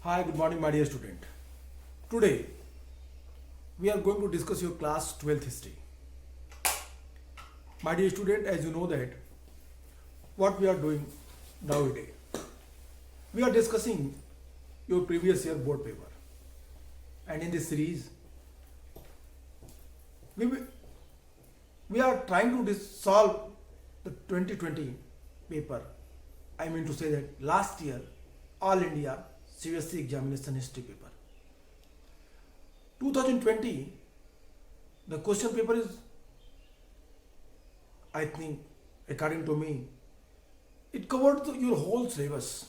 Hi, good morning, my dear student. Today, we are going to discuss your class 12th history. My dear student, as you know that what we are doing nowadays, we are discussing your previous year board paper. And in this series, we, will- we are trying to solve the 2020 paper. I mean to say that last year, All India CBSE examination history paper. 2020, the question paper is, I think, according to me, it covered your whole syllabus.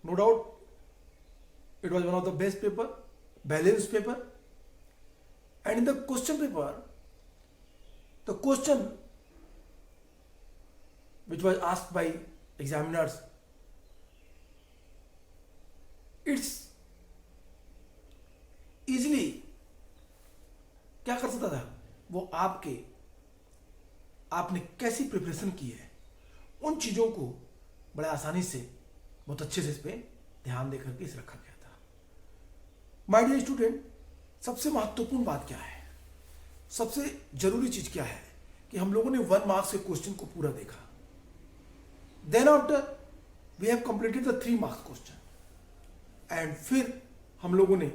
No doubt, it was one of the best paper, balanced paper. And in the question paper, the question which was asked by examiners, it's easily क्या कर सकता था वो आपने कैसी preparation की है उन चीज़ों को बड़े आसानी से बहुत अच्छे से इस पर ध्यान देकर के इसे रखा गया था। माय डियर स्टूडेंट, सबसे महत्वपूर्ण बात क्या है, सबसे जरूरी चीज़ क्या है कि हम लोगों ने 1 मार्क्स के क्वेश्चन को पूरा देखा। Then after we have completed the 3 marks question and फिर हम लोगों ने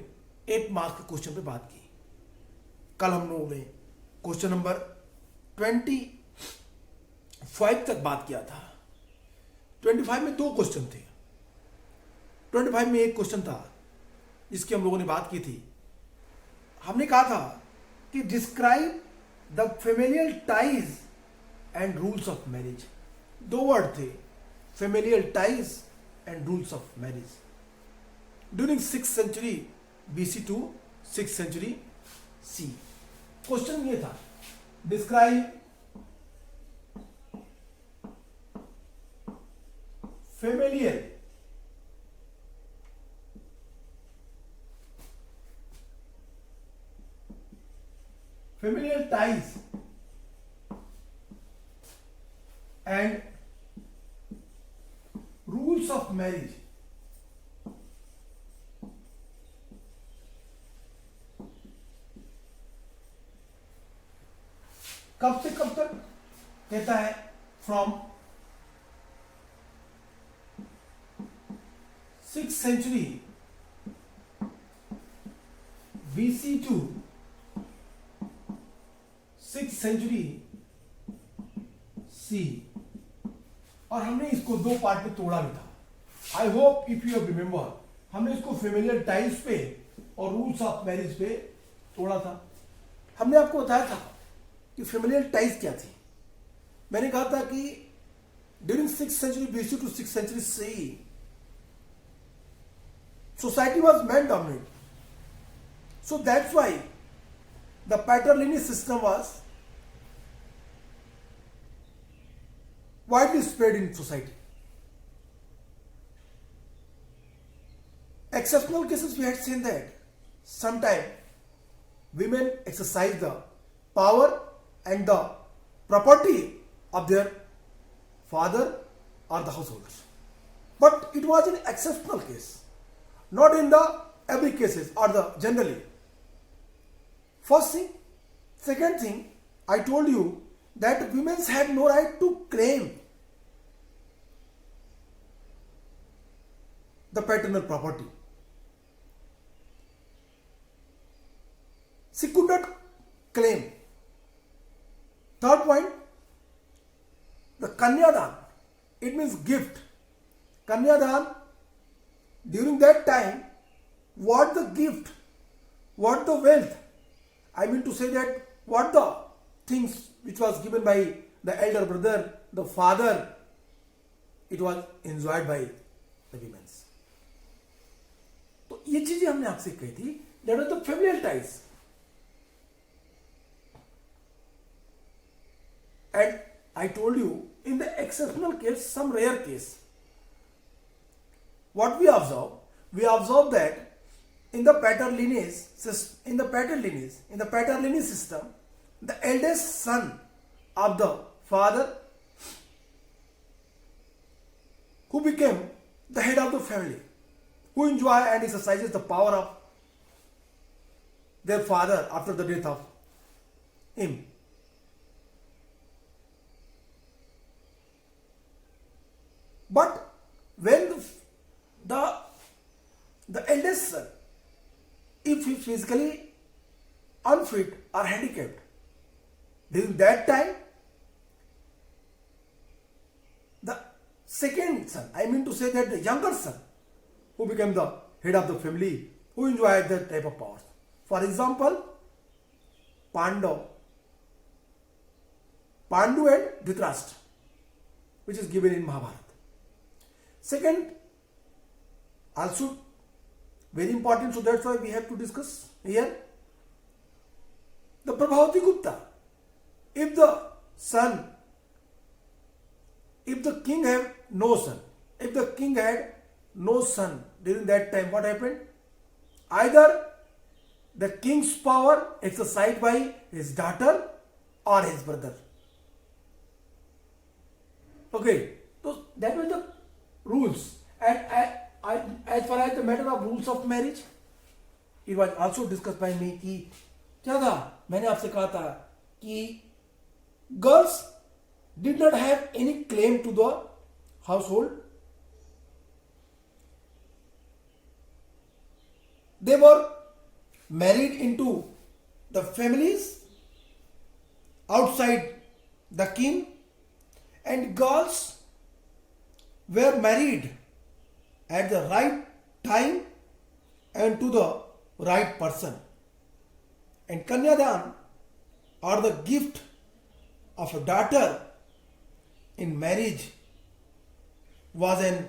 8 मार्क्स के क्वेश्चन पे बात की। कल हम लोगों ने क्वेश्चन नंबर 25 तक बात किया था। 25 में 2 क्वेश्चन थे। 25 में एक क्वेश्चन था जिसकी हम लोगों ने बात की थी। हमने कहा था कि describe the familial ties and rules of marriage. 2 word थे, familial ties and rules of marriage during 6th century BC to 6th century C। Question ये था, describe familial ties and rules of marriage कब से कब तक कहता है, from 6th century BC to 6th century C। और हमने इसको 2 पार्ट में तोड़ा भी था। I hope if you remember, हमने इसको फेमिलियर टाइज पे और रूल्स ऑफ मैरिज पे तोड़ा था। हमने आपको बताया था कि फेमिलियर टाइज क्या थी। मैंने कहा था कि during 6th century BC to 6th century CE society was man dominated, so that's why the patrilineal system was widely spread in society. Exceptional cases we had seen that sometimes women exercise the power and the property of their father or the householders, but it was an exceptional case, not in the every cases or the generally. First thing. Second thing, I told you that women had no right to claim the paternal property. She could not claim. Third point, the Kanyadan, it means gift. Kanyadan, during that time, what the gift, what the wealth, I mean to say that what the things which was given by the elder brother, the father, it was enjoyed by the women. तो ये चीजें हमने आपसे कही थी, that was the familial ties. And I told you, in the exceptional case, some rare case, what we observe that in the patrilineal system, the eldest son of the father who became the head of the family, who enjoy and exercises the power of their father after the death of him. But when the eldest son, if he physically unfit or handicapped, during that time, the second son, I mean to say that the younger son, who became the head of the family, who enjoyed that type of powers. For example, Pandu and Dhritarashtra, which is given in Mahabharata. Second, also very important, so that's why we have to discuss here. The Prabhavati Gupta, if the king had no son during that time, what happened? Either the king's power exercised by his daughter or his brother. Okay, so that was the rules. And as far as the matter of rules of marriage, it was also discussed by me कि क्या था, मैंने आपसे कहा था कि girls did not have any claim to the household. They were married into the families outside the king, and girls were married at the right time and to the right person. And Kanyadan, or the gift of a daughter in marriage, was an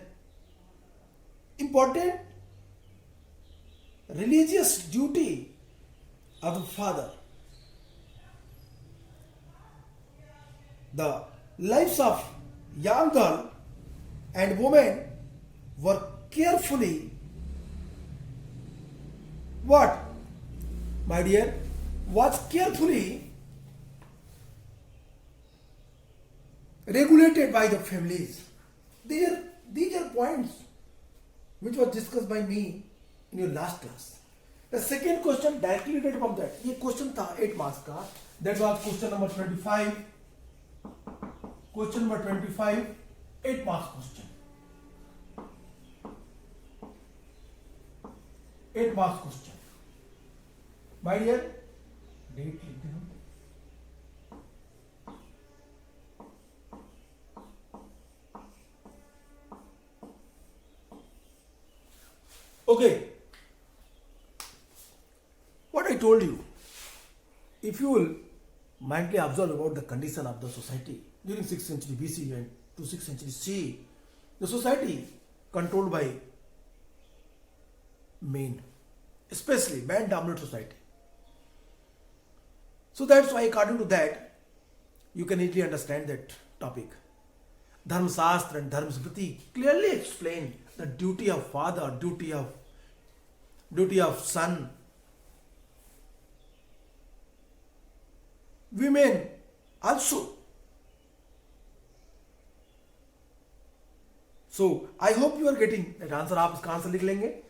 important religious duty of the father. The lives of young girl and women were carefully, what, my dear, was carefully regulated by the families. These are points which was discussed by me in your last class. The second question directly related from that, ये question था 8 marks का, that was question number 25. Question number 25, 8 marks question. 8 marks question. My dear, date लिख दो. Okay. What I told you, if you will mindfully observe about the condition of the society during 6th century BC and to 6th century CE, the society controlled by men, especially man-dominated society. So that's why, according to that, you can easily understand that topic. Dharma Shastra and Dharma Smriti clearly explain the duty of father, duty of son. Women also. So I hope you are getting that answer. आप इसका answer लिख लेंगे.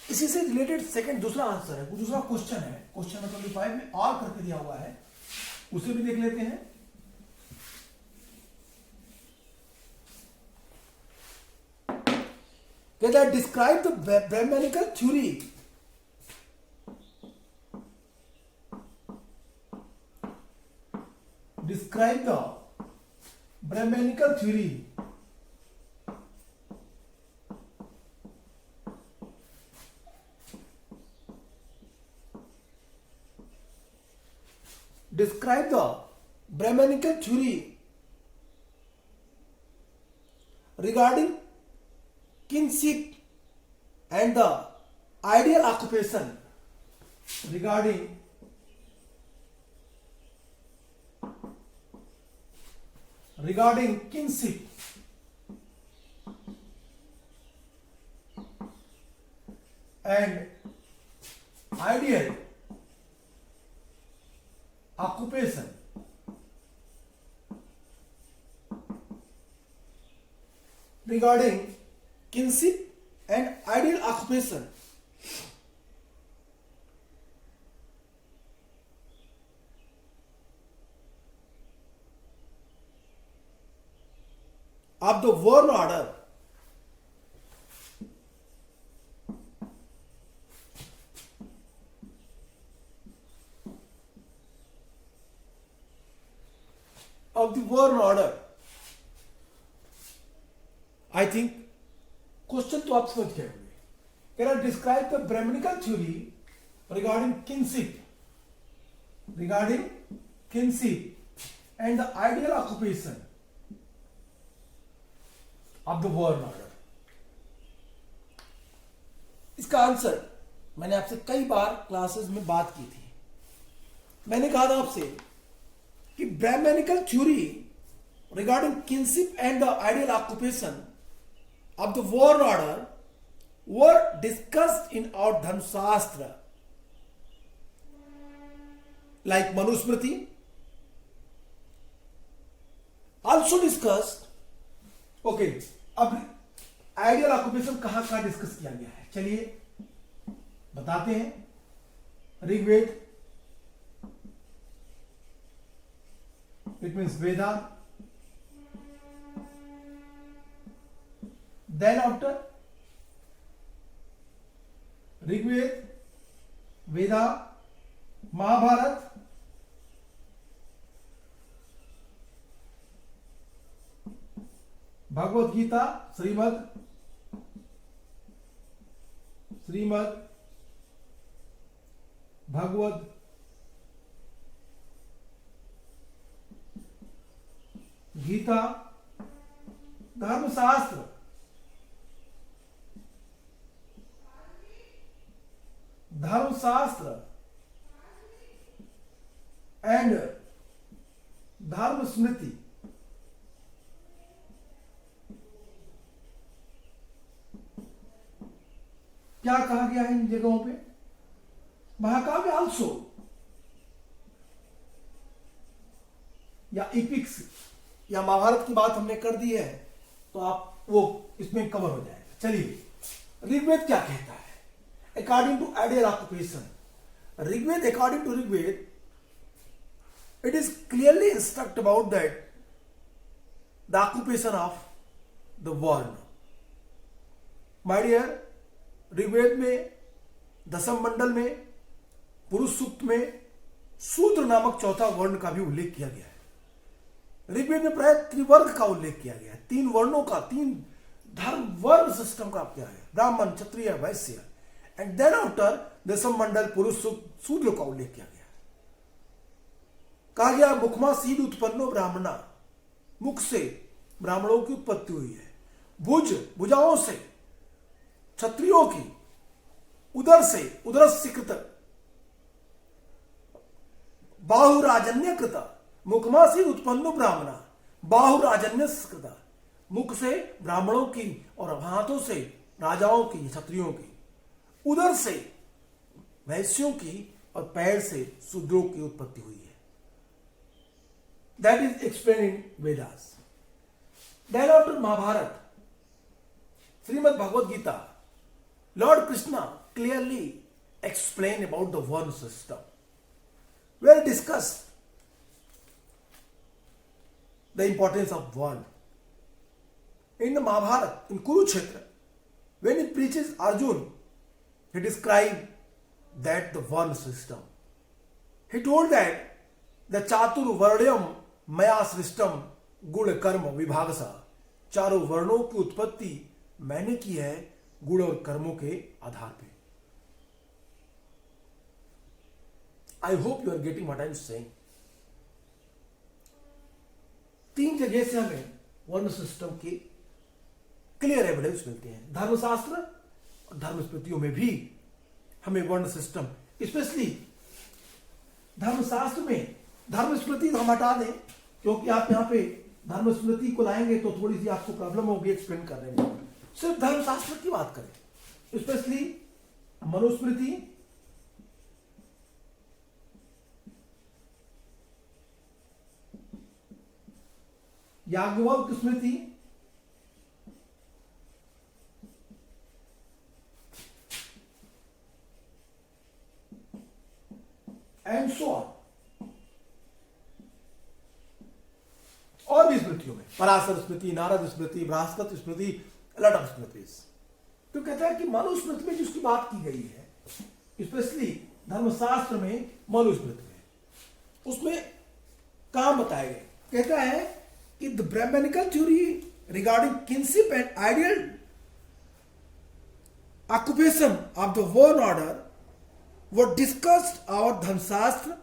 इसी से related second दूसरा answer है, दूसरा question है, क्वेश्चन नंबर 25 में और करके दिया हुआ है, उसे भी देख लेते हैं. कहता है describe the Brahmanical theory. Describe the Brahmanical theory. Describe the Brahmanical theory regarding kinship and the ideal occupation. Regarding kinship and ideal occupation. Regarding kinship and ideal occupation of the worn order of the worn order. I think question तो आप समझ गए होंगे. Can I describe the Brahmanical theory regarding kinship and the ideal occupation of the worn order? इसका answer मैंने आपसे कई बार classes में बात की थी. मैंने कहा था आपसे कि Brahmanical theory regarding kinship and the ideal occupation of the worn order were discussed in our Dharmashastra, like Manusmriti, also discussed. Okay, अब आइडियल ऑक्यूपेशन कहां कहां डिस्कस किया गया है, चलिए बताते हैं. Rigveda, it means Veda. Then after Rigveda, Veda, Mahabharata, Bhagavad Gita, Shrimad Bhagavad Gita, Dharmashastra, and धर्म स्मृति. क्या कहा गया है इन जगहों पे? महाकाव्य आल्सो या इपिक्स या महाभारत की बात हमने कर दी है, तो आप वो इसमें कवर हो जाएगा. चलिए, ऋग्वेद क्या कहता है? According to ideal occupation, Rigved, according to Rigved, it is clearly instruct about that the occupation of the worn. My dear, Rigveda में दशम मंडल में पुरुष सूक्त में शूद्र नामक चौथा वर्ण का भी उल्लेख किया गया है. ऋग्वेद में प्राय त्रिवर्ग का उल्लेख किया गया है. 3 वर्णों का, 3 धर्म वर्ण सिस्टम का किया है, ब्राह्मण, क्षत्रिय, वैश्य. एंड देन आफ्टर दशम मंडल पुरुष शूद्र का उल्लेख किया गया. कहा गया मुखमा सीध उत्पन्नो ब्राह्मणा, मुख से ब्राह्मणों की उत्पत्ति हुई है. भुजाओं से क्षत्रियों की, उदर से उदरस्य कृत, बाहुराजन्य कृत. मुखमा सीध उत्पन्नो ब्राह्मणा, बाहुराजन्य कृत. मुख से ब्राह्मणों की और हाथों से राजाओं की, क्षत्रियों की. उदर से वैश्यों की और पैर से शूद्रों की उत्पत्ति हुई है. That is explain in Vedas. Then after Mahabharata, Shrimad Bhagavad Gita, lord Krishna clearly explain about the varna system. Well discussed the importance of varna. In Mahabharat, in Kurukshetra, when he preaches Arjun, he described that the one system. He told that the चातुर वर्ण्यम मया सृष्टम गुण कर्म विभागसा. चारों वर्णों की उत्पत्ति मैंने की है गुण और कर्मों के आधार पे. I hope you are getting what I am saying. 3 जगह से हमें वर्ण सिस्टम की क्लियर एविडेंस मिलते हैं. धर्मशास्त्र और धर्म स्मृतियों में भी हमें वर्ण सिस्टम, स्पेशली धर्मशास्त्र में धर्म स्मृति हम हटा दें, क्योंकि आप यहां पे धर्म स्मृति को लाएंगे तो थोड़ी सी आपको प्रॉब्लम होगी एक्सप्लेन करने में. सिर्फ धर्मशास्त्र की बात करें, specially Manusmriti, Yajnavalkya Smriti, and so on. और भी स्मृतियों में पराशर स्मृति, नारद स्मृति, बृहस्पति स्मृति, लॉट ऑफ स्मृतिज। तो कहता है कि मनुस्मृति में जिसकी बात की गई है, स्पेशली धर्मशास्त्र में मनुस्मृति में, उसमें काम बताए गए। कहता है कि the Brahmanical theory regarding kinship and ideal occupation of the one order were discussed our Dharmashastra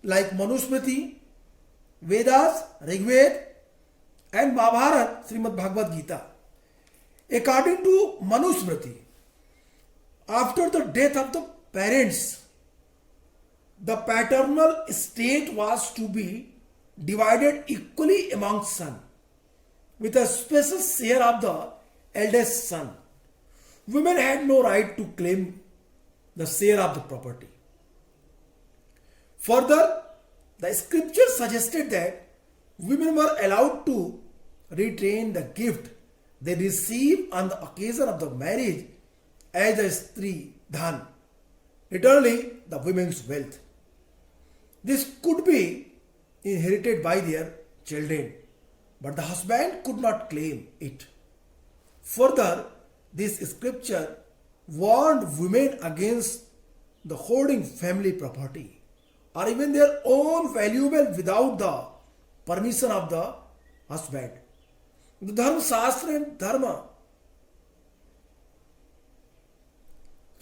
like Manusmriti, Vedas, Rigved and Mahabharata, Srimad Bhagavad Gita. According to Manusmriti, after the death of the parents, the paternal estate was to be divided equally among sons, with a special share of the eldest son. Women had no right to claim the share of the property. Further, the scripture suggested that women were allowed to retain the gift they receive on the occasion of the marriage as a stri dhan, literally the women's wealth. This could be inherited by their children, but the husband could not claim it. Further, this scripture warned women against the hoarding family property or even their own valuable without the permission of the husband. The Dharma Shastra and Dharma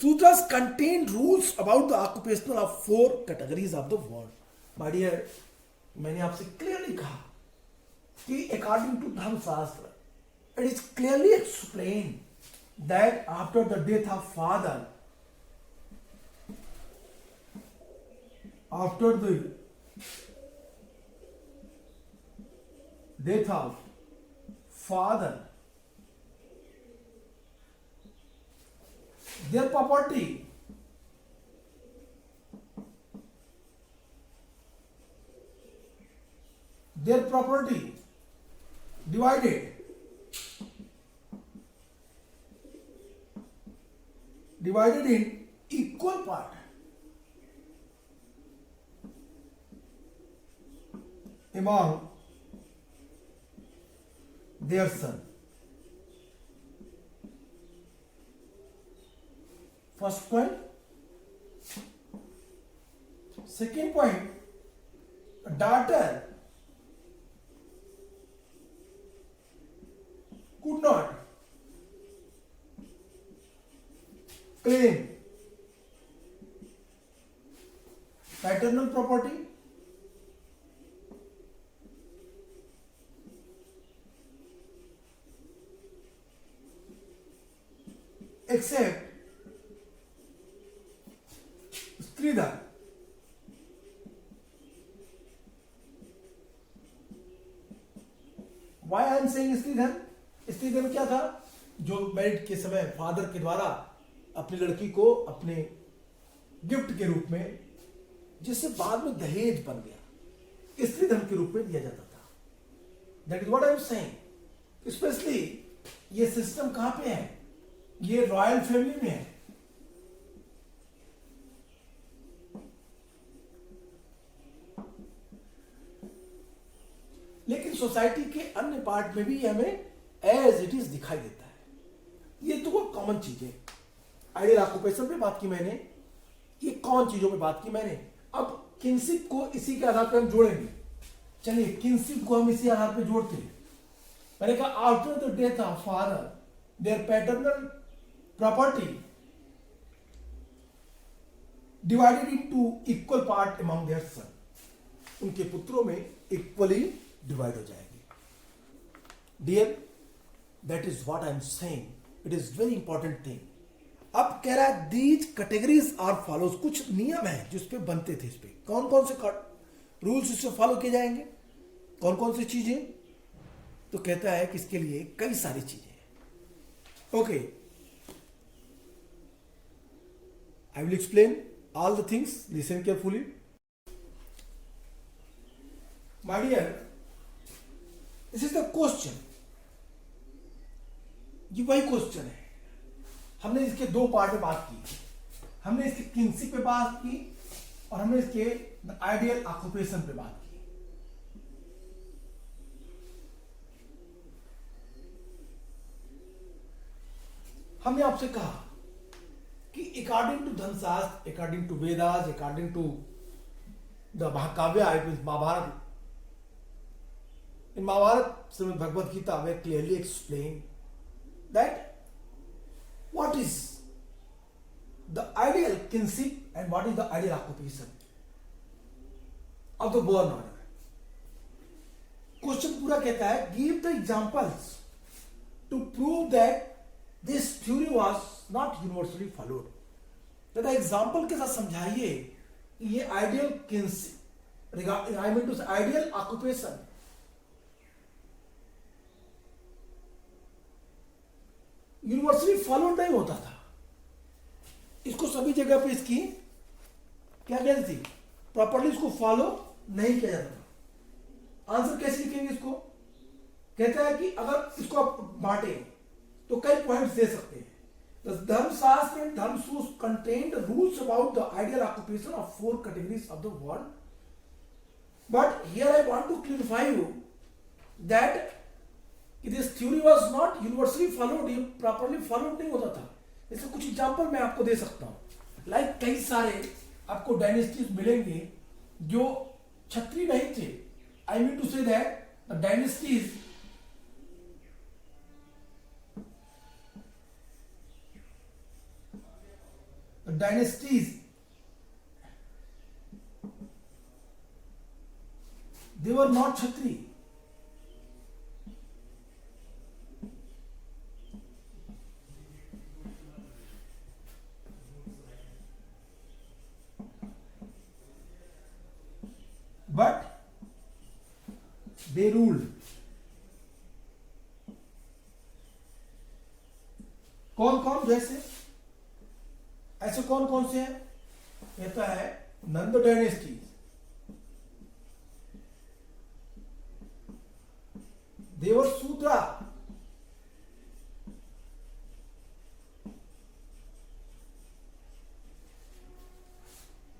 Sutras contain rules about the occupational of 4 categories of the world. My dear, मैंने आपसे clearly कहा कि according to Dharma Shastra, it is clearly explained that after the death of father, after the death of father, their property divided in equal part among their son. First point. Second point, a daughter could not claim paternal property except stridhan. Why I am saying स्त्रीधन? स्त्रीधन क्या था? जो married के समय father के द्वारा अपनी लड़की को अपने गिफ्ट के रूप में, जिससे बाद में दहेज बन गया, स्त्रीधन के रूप में दिया जाता था। That is what I am saying. Specially ये सिस्टम कहां पे है? ये रॉयल फैमिली में है। लेकिन सोसाइटी के अन्य पार्ट में भी हमें एज इट इज दिखाई देता है। ये तो कॉमन चीज है। आइडियल ऑक्यूपेशन पे बात की मैंने, ये कौन चीजों पे बात की मैंने। अब किनशिप को इसी के आधार पर हम जोड़ेंगे। चलिए किनशिप को हम इसी आधार पर जोड़ते हैं। मैंने कहा after the death of father their paternal property divided into equal part among their son, उनके पुत्रों में इक्वली डिवाइड हो जाएगी। Dear, that is what I am saying, it is very important thing. अब कह रहा है दीज कैटेगरीज आर फॉलोज, कुछ नियम है जिस पे बनते थे। इस पे कौन कौन से रूल्स इससे फॉलो किए जाएंगे, कौन कौन सी चीजें? तो कहता है कि इसके लिए कई सारी चीजें हैं। Okay, I will explain all the things, listen carefully. My dear, this is the question. ये वही क्वेश्चन है। हमने इसके दो पार्ट में बात की। हमने इसके किनशिप पे बात की और हमने इसके आइडियल ऑक्यूपेशन पे बात की। हमने आपसे कहा कि according to Dharmashastra, according to Vedas, according to the महाकाव्य, Mahabharata, in Mahabharata, Srimad Bhagavad Gita, where clearly explained that what is the ideal kinship and what is the ideal occupation of the born order. Question पूरा कहता है, give the examples to prove that this theory was not universally followed. तो example के साथ समझाइए कि ये ideal kinship, I mean to ideal occupation universally follow नहीं होता था। इसको सभी जगह पे इसकी क्या कहते थी, प्रॉपर्ली इसको फॉलो नहीं किया जाता था। आंसर कैसे लिखेंगे इसको? कहता है कि अगर इसको आप बांटे तो कई पॉइंट्स दे सकते हैं। The धर्मशास्त्र and धर्म सूत्र contained rules about the ideal occupation of 4 categories of the world. But here I want to clarify you that this theory was not universally followed, ये properly followed नहीं होता था। इसके कुछ एग्जाम्पल मैं आपको दे सकता हूँ। लाइक कई सारे आपको डायनेस्टीज मिलेंगे जो क्षत्रिय नहीं थे। I mean to say that the dynasties they were not Kshatriya. But they ruled. कौन कौन जैसे ऐसे कौन कौन से हैं? कहता है नंद डायनेस्टी, देवर सूत्रा,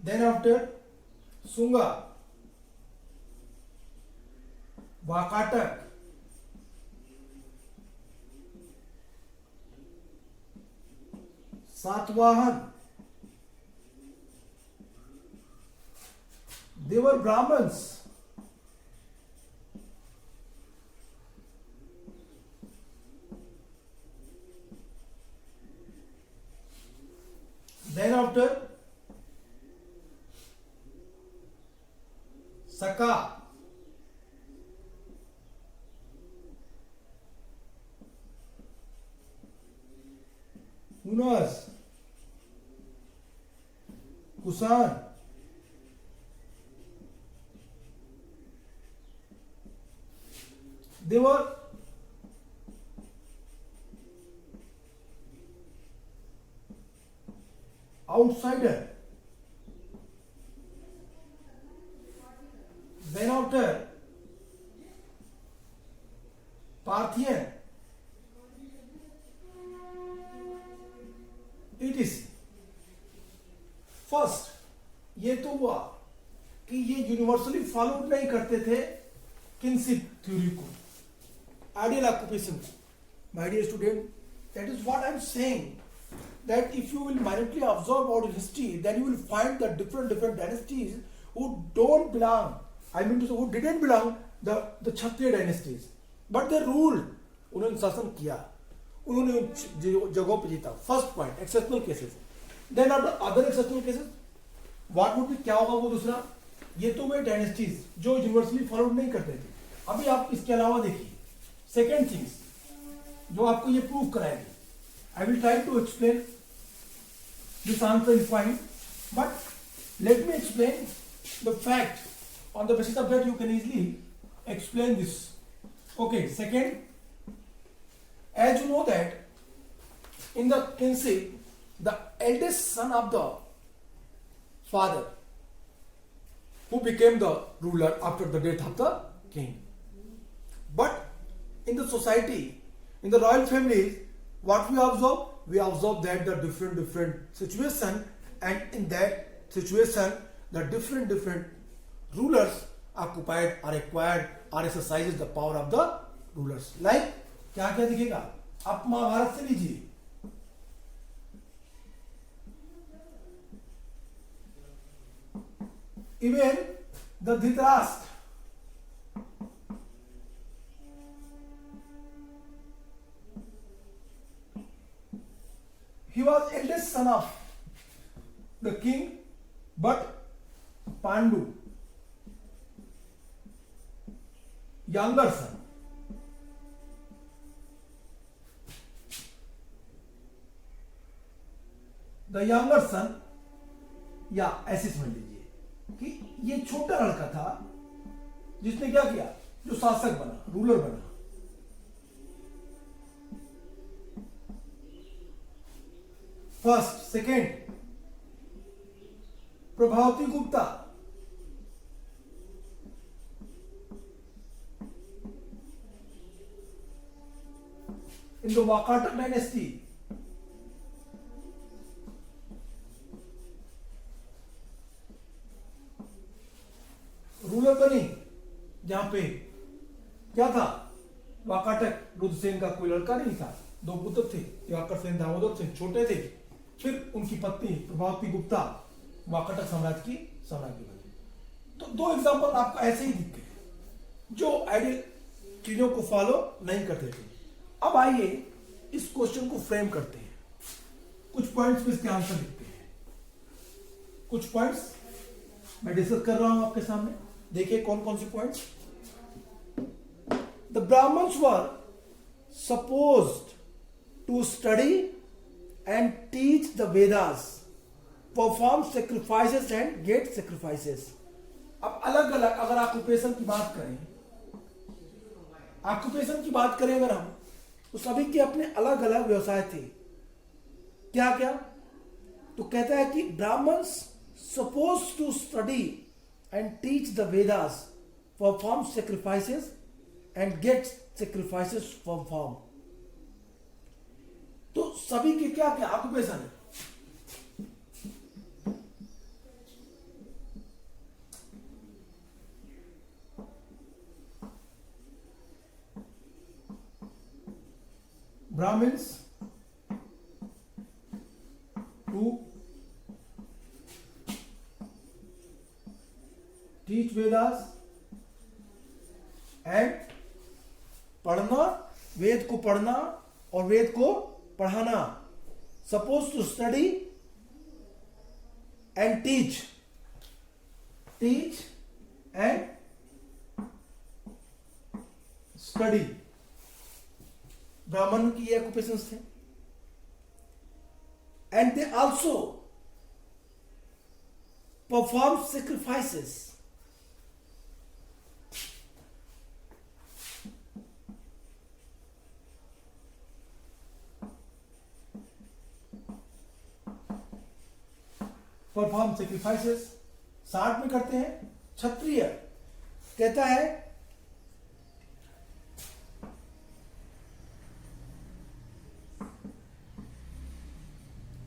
then after Sunga, Vakataka, Satavahana, they were Brahmins, then after Saka, Hunas, Kusan, they were outsider. Then after Parthian, it is first. ये तो हुआ कि ये यूनिवर्सली फॉलो नहीं करते थे किनशिप थ्योरी को, आइडियल ऑक्यूपेशन को। My dear student, that is what I am saying, that if you will minutely observe about history, then you will find the different dynasties who don't belong, I mean to say who didn't belong the Kshatriya dynasties, but they ruled, उन्होंने शासन किया, उन्होंने जगहों पे जीता। First point, exceptional cases. Then other exceptional cases what would be, क्या होगा वो दूसरा? ये तो वे डायनेस्टीज जो यूनिवर्सली फॉलो नहीं करते थे। अभी आप इसके अलावा देखिए सेकेंड थिंग्स जो आपको ये प्रूव कराएगी। I will try to explain this answer is fine, but let me explain the fact. On the basis of that, you can easily explain this. Okay, second, as you know that in the kinship, the eldest son of the father, who became the ruler after the death of the king. But in the society, in the royal families, what we observe? We observe that the different situation, and in that situation the different rulers occupied or acquired or exercises the power of the rulers. Like क्या क्या दिखेगा, आप महाभारत से लीजिए, even the Dhritarashtra, he was eldest son of the king, but Pandu, younger son. The younger son, या ऐसे समझ लीजिए कि ये छोटा लड़का था जिसने क्या किया, जो शासक बना, रूलर बना. First, second, Prabhavati Gupta, in the Vakataka dynasty, ruler बनी, जहां पे क्या था, वाकाटक, रुद्रसेन का कोई लड़का नहीं था, दो पुत्र थे, दिवाकर सेन, दामोदर सेन, छोटे थे. फिर उनकी पत्नी प्रभावती गुप्ता वाकाटक साम्राज्य की साम्राज्य बनी. तो दो एग्जांपल आपको ऐसे ही दिख गए जो आइडियल चीजों को फॉलो नहीं करते थे. अब आइए इस क्वेश्चन को फ्रेम करते हैं. कुछ पॉइंट्स में इसके आंसर लिखते हैं. कुछ पॉइंट्स मैं डिस्कस कर रहा हूं आपके सामने. देखिए कौन कौन से points. The Brahmans were supposed to study and teach the Vedas, perform sacrifices and get sacrifices. अब अलग अलग अगर ऑक्यूपेशन की बात करें, अगर हम, तो सभी के अपने अलग अलग व्यवसाय थे. क्या क्या, तो कहता है कि Brahmans suppose to study and teach the Vedas, perform sacrifices and get sacrifices perform. तो सभी के क्या क्या ऑक्यूपेशन है. Brahmins to teach Vedas and पढ़ना, वेद को पढ़ना और वेद को पढ़ाना. Suppose to study and teach and study. ब्राह्मण की ये ऑक्यूपेशंस थे. And they also perform sacrifices. Perform sacrifices साथ में करते हैं. क्षत्रिय कहता है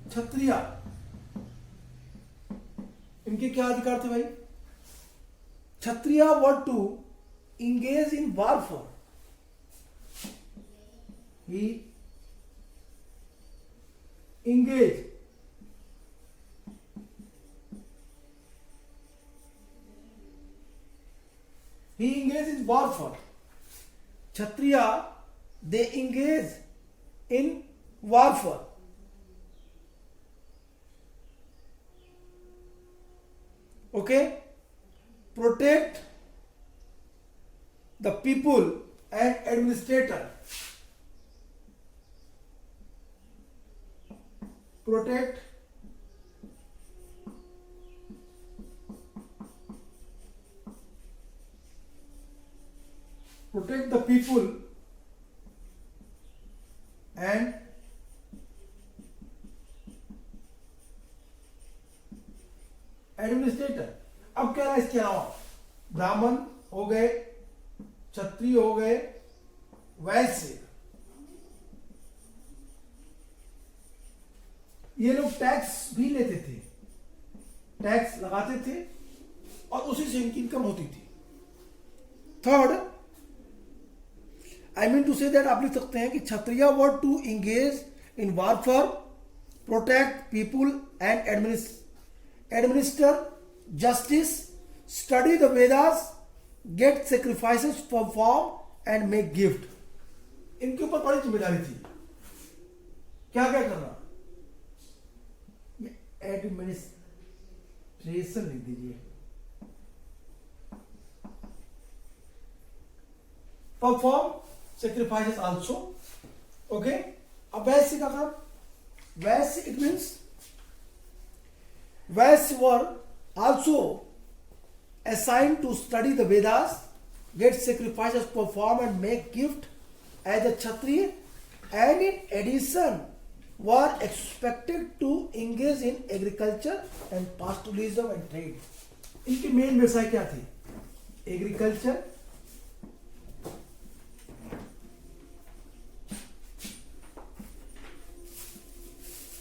क्षत्रिय, इनके क्या अधिकार थे भाई. Kshatriya were to engage in warfare. He engage in warfare. Kshatriya, they engage in warfare. Okay, protect the people and administrator. Protect the people and administrator. अब क्या है इसके अलावा, ब्राह्मण हो गए, क्षत्रिय हो गए, वैश्य, ये लोग टैक्स भी लेते थे, टैक्स लगाते थे और उसी से इनकी इनकम होती थी। Third, I mean to say that आप लिख सकते हैं कि Kshatriya were to engage in warfare, protect people and administer justice, study the Vedas, get sacrifices perform and make gift. इनके ऊपर बड़ी जिम्मेदारी थी। क्या क्या करना, एडमिनिस्ट्रेशन लिख दीजिए, परफॉर्म सेक्रीफाइसेस आल्सो। ओके, अब वैश्य का काम, वैश्य it means Vysya were also assigned to study the Vedas, get sacrifices performed and make gift as a Kshatriya, and in addition were expected to engage in agriculture and pastoralism and trade. इनके main व्यवसाय क्या थे? Agriculture,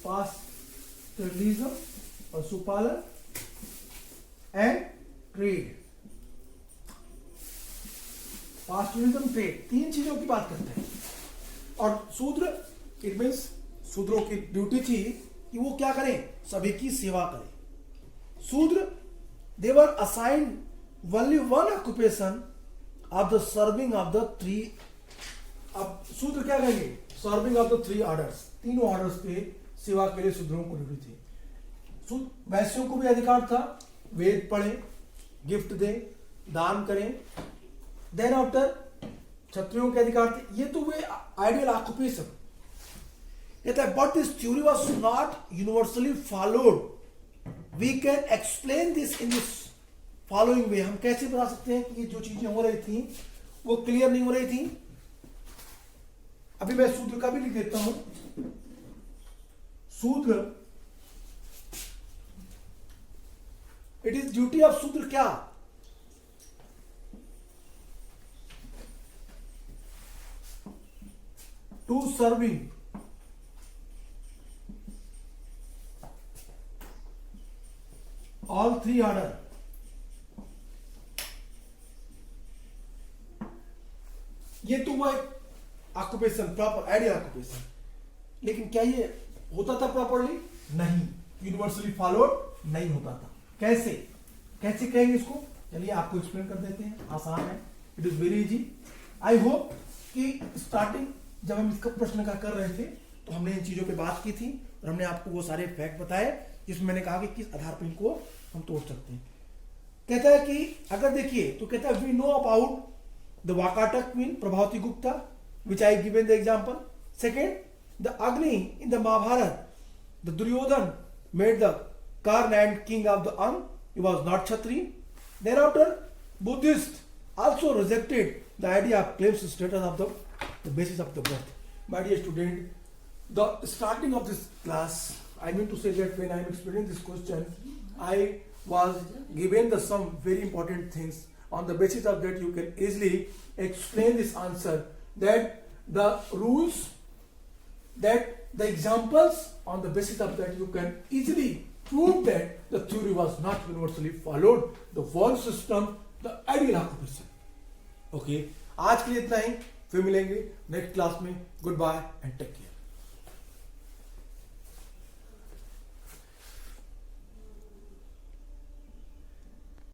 पास्टरलिज्म पशुपालन and trade. पास्टरलिज्म, trade, तीन चीजों की बात करते हैं। और शूद्र इट मीन्स शूद्रों की ड्यूटी थी कि वो क्या करें, सभी की सेवा करें। Shudra they were assigned only one occupation of the serving of the three. अब शूद्र क्या कहेंगे, serving of the three orders, तीनों ऑर्डर्स पे सेवा के लिए शूद्रों को ड्यूटी थी। वैश्यों को भी अधिकार था, वेद पढ़े, गिफ्ट दें, दान करें। देन आफ्टर क्षत्रियों के अधिकार थे। ये तो वे आइडियल ऑक्यूपेशन। कहता है but this theory was not universally followed. We can explain this in this following way. हम कैसे बता सकते हैं कि जो चीजें हो रही थी वो क्लियर नहीं हो रही थी। अभी मैं सूत्र का भी लिख देता हूं। सूत्र, it is duty of Shudra क्या, to serving all three order. ये तो वो ऑक्यूपेशन, प्रॉपर आइडियल ऑक्यूपेशन। लेकिन क्या ये होता था प्रॉपरली? नहीं, यूनिवर्सली फॉलोड नहीं होता था। कैसे कैसे कहेंगे इसको, चलिए आपको एक्सप्लेन कर देते हैं। आसान है, it is very easy. I hope कि स्टार्टिंग जब हम इसका प्रश्न का कर रहे थे तो हमने इन चीजों पे बात की थी और हमने आपको वो सारे फैक्ट बताए जिसमें मैंने कहा कि किस आधार पर इनको हम तोड़ सकते हैं। कहता है कि अगर देखिए तो कहता है we know about the Vakataka mean Prabhavati Gupta which I given the example. Second, the Agni in the Mahabharata, the Duryodhana made the Karn and king of the Ang, he was not Kshatriya. Thereafter, Buddhists also rejected the idea of claims status of the basis of the birth. My dear student, the starting of this class, I mean to say that when I am explaining this question, I was given the some very important things. On the basis of that, you can easily explain this answer. That the rules, that the examples, on the basis of that, you can easily prove that the theory was not universally followed, the world system, the ideal occupation. Okay, आज के लिए इतना ही, फिर मिलेंगे next class में। Good bye and take care.